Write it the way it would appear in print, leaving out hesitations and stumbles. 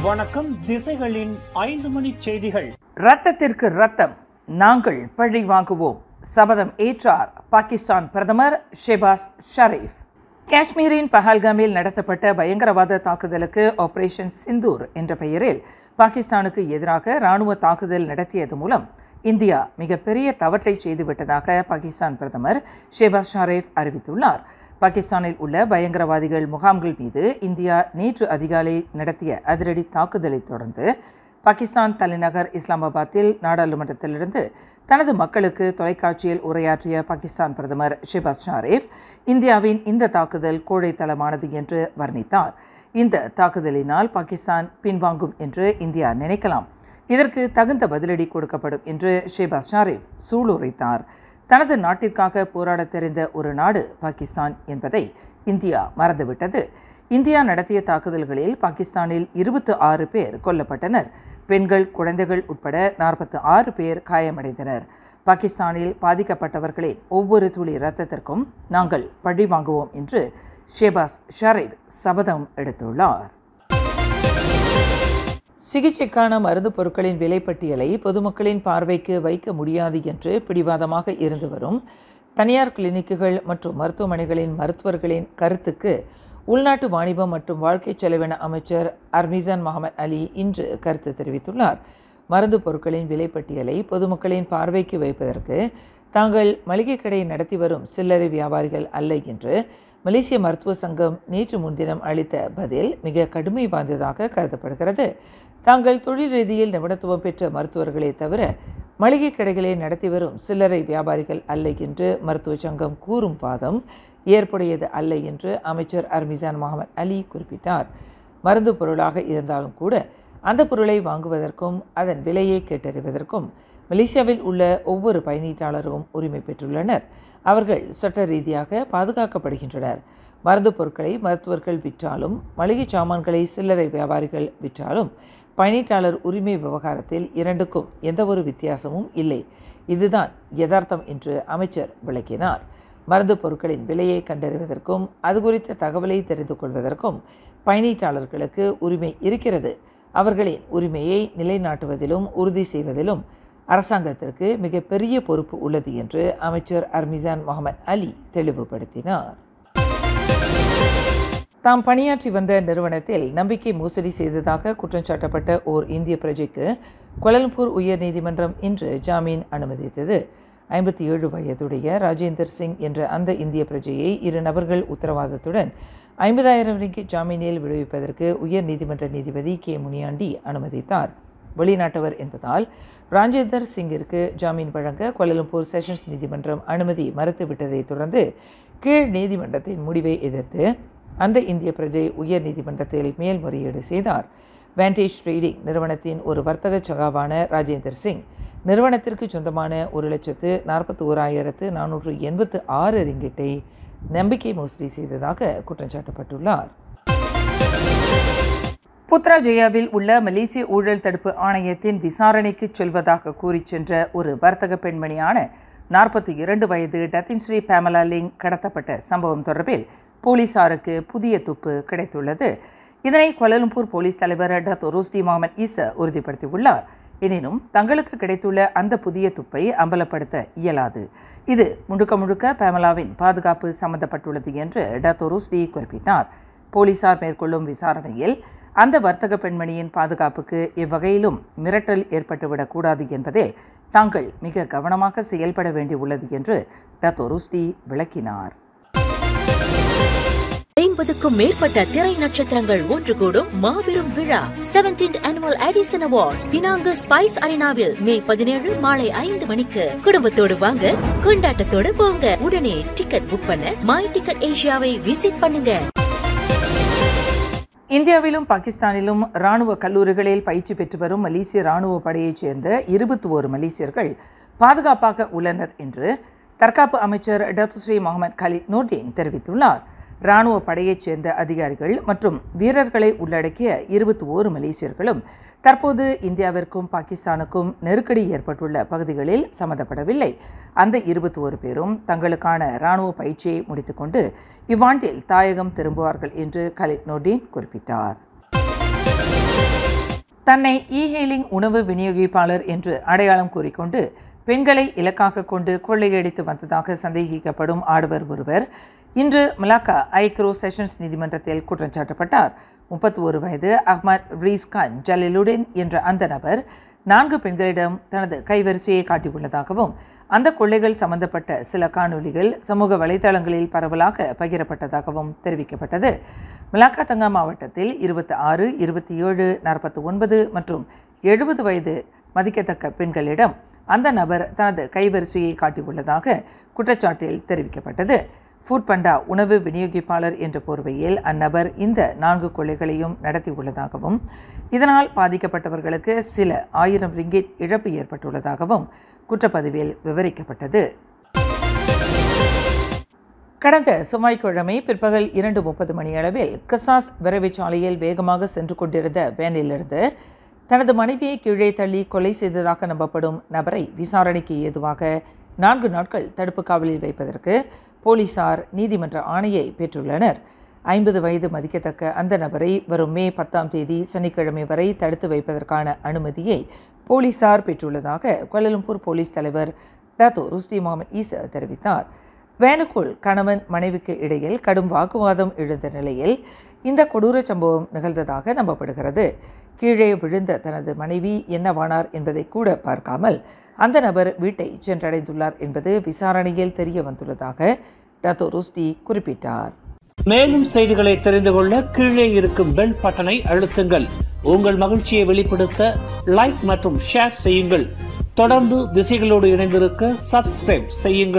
வணக்கம். திசைகளின் 5 மணி செய்திகள். ரத்தத்திற்கு ரத்தம், நாங்கள் பழி வாங்குவோம், சபதம் ஏற்றார் பாகிஸ்தான் பிரதமர் ஷெபாஸ் ஷரீஃப். காஷ்மீரின் பஹல்காமில் நடத்தப்பட்ட பயங்கரவாத தாக்குதலுக்கு ஆபரேஷன் சிந்தூர் என்ற பெயரில் பாகிஸ்தானுக்கு எதிராக இராணுவ தாக்குதல் நடத்தியது மூலம் இந்தியா மிகப்பெரிய தவற்றை செய்துவிட்டதாக பாகிஸ்தான் பிரதமர் ஷெபாஸ் ஷரீஃப் அறிவித்துள்ளார். பாகிஸ்தானில் உள்ள பயங்கரவாதிகள் முகாம்கள் மீது இந்தியா நேற்று அதிகாலை நடத்திய அதிரடி தாக்குதலை தொடர்ந்து பாகிஸ்தான் தலைநகர் இஸ்லாமாபாத்தில் நாடாளுமன்றத்திலிருந்து தனது மக்களுக்கு தொலைக்காட்சியில் உரையாற்றிய பாகிஸ்தான் பிரதமர் ஷெபாஸ் ஷரீஃப் இந்தியாவின் இந்த தாக்குதல் கோழைத்தனமானது என்று வர்ணித்தார். இந்த தாக்குதலினால் பாகிஸ்தான் பின்வாங்கும் என்று இந்தியா நினைக்கலாம், இதற்கு தகுந்த பதிலடி கொடுக்கப்படும் என்று ஷெபாஸ் ஷரீஃப் சூளுரைத்தார். தனது நாட்டிற்காக போராட தெரிந்த ஒரு நாடு பாகிஸ்தான் என்பதை இந்தியா மறந்துவிட்டது. இந்தியா நடத்திய தாக்குதல்களில் பாகிஸ்தானில் 26 பேர் கொல்லப்பட்டனர். பெண்கள், குழந்தைகள் உட்பட 46 பேர் காயமடைந்தனர். பாகிஸ்தானில் பாதிக்கப்பட்டவர்களின் ஒவ்வொரு துளி இரத்தத்திற்கும் நாங்கள் பழி வாங்குவோம் என்று ஷெபாஸ் ஷரீஃப் சபதம் எடுத்துள்ளார். சிகிச்சைக்கான மருந்து பொருட்களின் விலைப்பட்டியலை பொதுமக்களின் பார்வைக்கு வைக்க முடியாது என்று பிடிவாதமாக இருந்து வரும் தனியார் கிளினிக்குகள் மற்றும் மருத்துவமனைகளின் மருத்துவர்களின் கருத்துக்கு உள்நாட்டு வாணிபம் மற்றும் வாழ்க்கை செலவின அமைச்சர் அர்மிசான் முகமது அலி இன்று கருத்து தெரிவித்துள்ளார். மருந்து பொருட்களின் விலைப்பட்டியலை பொதுமக்களின் பார்வைக்கு வைப்பதற்கு தாங்கள் மளிகை கடை நடத்தி வரும் சில்லறை வியாபாரிகள் அல்ல என்று மலேசிய மருத்துவ சங்கம் நேற்று முன்தினம் அளித்த பதில் மிக கடுமை வாய்ந்ததாக கருதப்படுகிறது. தாங்கள் தொழில் ரீதியில் நிபுணத்துவம் பெற்ற மருத்துவர்களே தவிர மளிகை கடைகளை நடத்தி வரும் சில்லறை வியாபாரிகள் அல்ல என்று மருத்துவ சங்கம் கூறும் வாதம் ஏற்புடையது அல்ல என்று அமைச்சர் அர்மிசான் முகமது அலி குறிப்பிட்டார். மருந்து பொருளாக இருந்தாலும் கூட அந்த பொருளை வாங்குவதற்கும் அதன் விலையை கேட்டறிவதற்கும் மலேசியாவில் உள்ள ஒவ்வொரு பயனீட்டாளரும் உரிமை பெற்றுள்ளனர். அவர்கள் சட்ட ரீதியாக பாதுகாக்கப்படுகின்றனர். மருந்து பொருட்களை மருத்துவர்கள் விற்றாலும் மளிகை சாமான்களை சில்லறை வியாபாரிகள் விற்றாலும் பயனீட்டாளர் உரிமை விவகாரத்தில் இரண்டுக்கும் எந்தவொரு வித்தியாசமும் இல்லை. இதுதான் யதார்த்தம் என்று அமைச்சர் விளக்கினார். மருந்து பொருட்களின் விலையை கண்டறிவதற்கும் அது குறித்த தகவலை தெரிந்து கொள்வதற்கும் பயனீட்டாளர்களுக்கு உரிமை இருக்கிறது. அவர்களின் உரிமையை நிலைநாட்டுவதிலும் உறுதி செய்வதிலும் அரசாங்கத்திற்கு மிகப்பெரிய பொறுப்பு உள்ளது என்று அமைச்சர் அர்மிசான் முகமது அலி தெளிவுபடுத்தினார். தாம் பணியாற்றி வந்த நிறுவனத்தில் நம்பிக்கை மோசடி செய்ததாக குற்றம் சாட்டப்பட்ட ஓர் இந்திய பிரஜைக்கு கோலாலம்பூர் உயர்நீதிமன்றம் இன்று ஜாமீன் அனுமதித்தது. 57 வயதுடைய ராஜேந்தர் சிங் என்ற அந்த இந்திய பிரஜையை 2 நபர்கள் உத்தரவாதத்துடன் 50,000 ரிங்கிட் ஜாமீனில் விடுவிப்பதற்கு உயர்நீதிமன்ற நீதிபதி கே முனியாண்டி அனுமதித்தார். வெளிநாட்டவர் என்பதால் ராஜேந்தர் சிங்கிற்கு ஜாமீன் வழங்க கோலாலம்பூர் செஷன்ஸ் நீதிமன்றம் அனுமதி மறுத்துவிட்டதை தொடர்ந்து கீழ் நீதிமன்றத்தின் முடிவை எதிர்த்து அந்த இந்திய பிரஜை உயர் நீதிமன்றத்தில் மேல்முறையீடு செய்தார். வேண்டேஜ் ட்ரேடிங் நிறுவனத்தின் ஒரு வர்த்தக சகாவான ராஜேந்தர் சிங் நிறுவனத்திற்கு சொந்தமான 1,41,486 ரிங்கிட்டை நம்பிக்கை மோசடி செய்ததாக குற்றம் சாட்டப்பட்டுள்ளார். புத்ராஜயாவில் உள்ள மலேசிய ஊழல் தடுப்பு ஆணையத்தின் விசாரணைக்கு செல்வதாக கூறி சென்ற ஒரு வர்த்தக பெண்மணியான 42 வயது டத்தின்ஸ்ரீ பேமலா லிங் கடத்தப்பட்ட சம்பவம் தொடர்பில் போலீசாருக்கு புதிய துப்பு கிடைத்துள்ளது. இதனை கோலாலம்பூர் போலீஸ் தலைவர் டத்தோ ரோஸ்டி முகமது ஈசா உறுதிப்படுத்தியுள்ளார். எனினும் தங்களுக்கு கிடைத்துள்ள அந்த புதிய துப்பை அம்பலப்படுத்த இயலாது. இது முழுக்க பேமலாவின் பாதுகாப்பு சம்பந்தப்பட்டுள்ளது என்று டத்தோ ரோஸ்டி குறிப்பிட்டார். போலீசார் மேற்கொள்ளும் விசாரணையில் அந்த வர்த்தக பெண்மணியின் பாதுகாப்புக்கு எவ்வகையிலும் மிரட்டல் ஏற்பட்டுவிடக்கூடாது என்பதில் தாங்கள் மிக கவனமாக செயல்பட வேண்டியுள்ளது என்று டத்தோ ரோஸ்டி விளக்கினார். 50க்கும் மேற்பட்ட திரை நட்சத்திரங்கள் ஒன்று கூடும் மாபெரும் விழா 17th Annual Edison Awards Penang Spice அரினாவில் மே 17 மாலை 5 மணிக்கு. குடும்பத்தோடு வாங்க, கொண்டாட்டத்தோடு போங்க. உடனே டிக்கெட் புக் பண்ண மை டிக்கெட் ஏசியாவை விசிட் பண்ணுங்க. இந்தியாவிலும் பாகிஸ்தானிலும் இராணுவ கல்லூரிகளில் பயிற்சி பெற்று வரும் மலேசிய இராணுவ படையைச் சேர்ந்த 21 மலேசியர்கள் பாதுகாப்பாக உள்ளனர் என்று தற்காப்பு அமைச்சர் டத்துஸ்ரீ முகமது கலீத் நூர்தீன் தெரிவித்துள்ளார். இராணுவ படையைச் சேர்ந்த அதிகாரிகள் மற்றும் வீரர்களை உள்ளடக்கிய 21 மலேசியர்களும் தற்போது இந்தியாவிற்கும் பாகிஸ்தானுக்கும் நெருக்கடி ஏற்பட்டுள்ள பகுதிகளில் சம்பந்தப்படவில்லை. அந்த 21 பேரும் தங்களுக்கான இராணுவ பயிற்சியை முடித்துக்கொண்டு இவ்வாண்டில் தாயகம் திரும்புவார்கள் என்று கலீத் நூர்தீன் குறிப்பிட்டார். தன்னை இ-ஹெயிலிங் உணவு விநியோகிப்பாளர் என்று அடையாளம் கூறிக்கொண்டு பெண்களை இலக்காக கொண்டு கொள்ளையடித்து வந்ததாக சந்தேகிக்கப்படும் ஆடவர் ஒருவர் இன்று மலாக்கா ஐக்ரோ செஷன்ஸ் நீதிமன்றத்தில் குற்றம் சாட்டப்பட்டார். 31 வயது அஹ்மத் ரீஸ்கான் ஜலீலுடன் என்ற அந்த நபர் 4 பெண்களிடம் தனது கைவரிசையை காட்டியுள்ளதாகவும் அந்த கொள்ளைகள் சம்பந்தப்பட்ட சில காணொலிகள் சமூக வலைதளங்களில் பரவலாக பகிரப்பட்டதாகவும் தெரிவிக்கப்பட்டது. மலாக்கா தங்கா மாவட்டத்தில் 26, 27, 49 மற்றும் 70 வயது மதிக்கத்தக்க பெண்களிடம் அந்த நபர் தனது கைவரிசையை காட்டியுள்ளதாக குற்றச்சாட்டில் தெரிவிக்கப்பட்டது. ஃபுட் பண்டா உணவு விநியோகிப்பாளர் என்ற போர்வையில் அந்நபர் இந்த 4 கொள்ளைகளையும் நடத்தியுள்ளதாகவும் இதனால் பாதிக்கப்பட்டவர்களுக்கு சில 1000 ரிங்கிட் இழப்பு ஏற்பட்டுள்ளதாகவும் குற்றப்பதிவில் விவரிக்கப்பட்டது. கடந்த செவ்வாய்க்கிழமை பிற்பகல் 2:30 மணியளவில் கசாஸ் விரைவுச்சாலையில் வேகமாக சென்று கொண்டிருந்த வேனிலிருந்து தனது மனைவியை கீழே தள்ளி கொலை செய்ததாக நம்பப்படும் நபரை விசாரணைக்கு ஏதுவாக 4 நாட்கள் தடுப்பு காவலில் வைப்பதற்கு போலீசார் நீதிமன்ற ஆணையை பெற்றுள்ளனர். 50 வயது மதிக்கத்தக்க அந்த நபரை வரும் மே 10ஆம் தேதி சனிக்கிழமை வரை தடுத்து வைப்பதற்கான அனுமதியை போலீசார் பெற்றுள்ளதாக கோலாலம்பூர் போலீஸ் தலைவர் டாத்தோ ருஸ்டி முகமது ஈசா தெரிவித்தார். வேனுக்குள் கணவன் மனைவிக்கு இடையில் கடும் வாக்குவாதம் எழுந்த நிலையில் இந்த கொடூர சம்பவம் நிகழ்ந்ததாக நம்பப்படுகிறது. கீழே விழுந்த தனது மனைவி என்னவானார் என்பதை கூட பார்க்காமல் அந்த நபர் வீட்டை சென்றடைந்துள்ளார் என்பது விசாரணையில் தெரிய வந்துள்ளதாக டாத்தோ ருஸ்டி குறிப்பிட்டார். மேலும் செய்திகளை தெரிந்து கொள்ள கீழே இருக்கும் பெல் பட்டனை அழுத்துங்கள். உங்கள் மகிழ்ச்சியை வெளிப்படுத்த லைக் மற்றும் ஷேர் செய்யுங்கள். தொடர்ந்து திசைகளோடு இணைந்திருக்க சப்ஸ்கிரைப் செய்யுங்கள்.